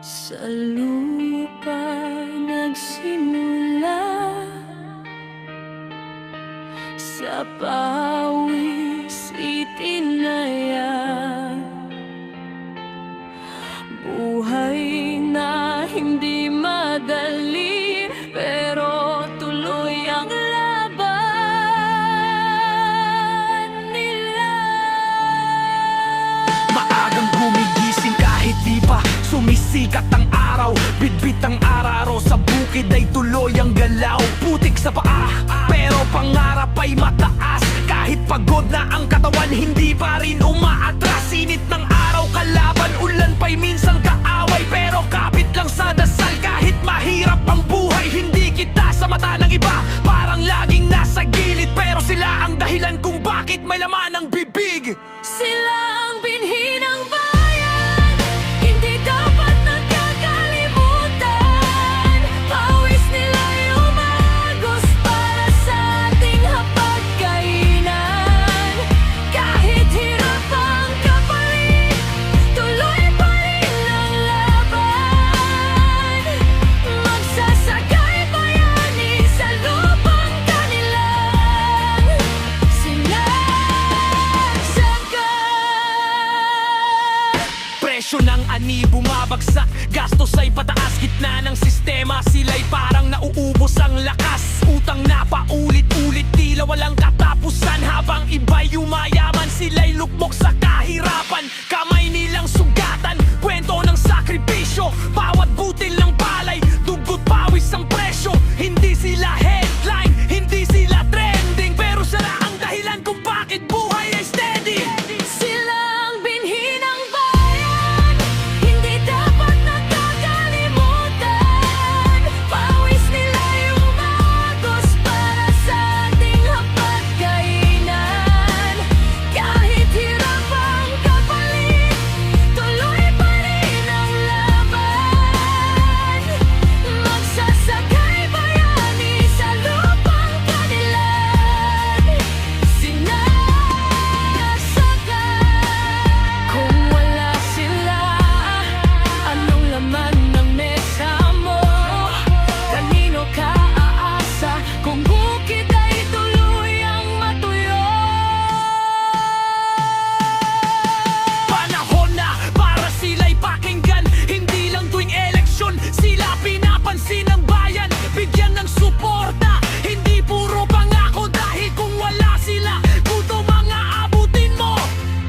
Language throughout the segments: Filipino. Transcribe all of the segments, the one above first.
Sa lupa nagsimula, sa pawis itinaya, buhay na hindi madali, pero tuloy ang laban nila. Maagang gumigising kahit di pa sumisikat ang araw, bitbit ang araro sa bukid ay tuloy ang galaw. Putik sa paa, pero pangarap ay mataas. Kahit pagod na ang katawan, hindi pa rin umaatras. Init ng araw, kalaban, ulan pa'y minsan kaaway, pero kapit lang sa dasal. Kahit mahirap ang buhay, hindi kita sa mata ng iba. Parang laging nasa gilid, pero sila ang dahilan kung bakit may laman ang bibig. Sila ang binhi ng bayan, hindi dapat nakakalimutan. Pawis nila'y umagos para sa ating hapagkainan. Kahit hirap ang kapalit, tuloy pa rin ang laban. Magsasakay bayani sa lupang kanilang sinasaka. Presyo ng ani bumabagsak, gastos ay pataas, gitna ng sistema sila'y parang nauubos ang lakas. Utang na paulit-ulit, tila walang katapusan. Habang iba'y yumayaman, sila'y lukmok sa kahirapan. Kamay nilang sugatan, kwento ng sakripisyo. Bawat butil ng palay, dugot pawis ang presyo. Hindi sila headline, hindi sila trending, pero sila ang dahilan kung bakit buhay ay steady. Sila ang binhi ng bayan, hindi dapat nakakalimutan. Pawis nila'y umagos para sa ating hapagkainan. Kahit hirap ang kapalit, tuloy pa rin ang laban. Magsasakay bayani sa lupang kanilang sinasaka. Kung wala sila, anong laman ng mesa mo? Kanino ka aasa kung bukid ay tuluyang matuyo? Panahon na para sila'y pakinggan, hindi lang tuwing eleksyon sila pinapansin ng bayan. Bigyan ng suporta, hindi puro pangako, dahil kung wala sila, gutom ang aabutin mo.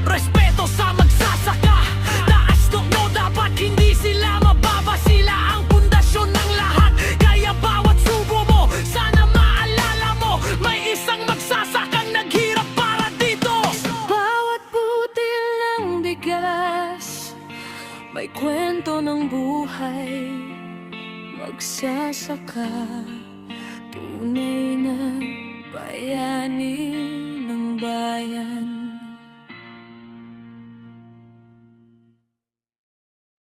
Respeto sa magsasaka, taas no dapat hindi sila mababa. Sila ang pundasyon ng lahat, kaya bawat subo mo, sana maalala mo, may isang magsasakang naghirap para dito. Bawat butil ng bigas, may kwento ng buhay magsasaka.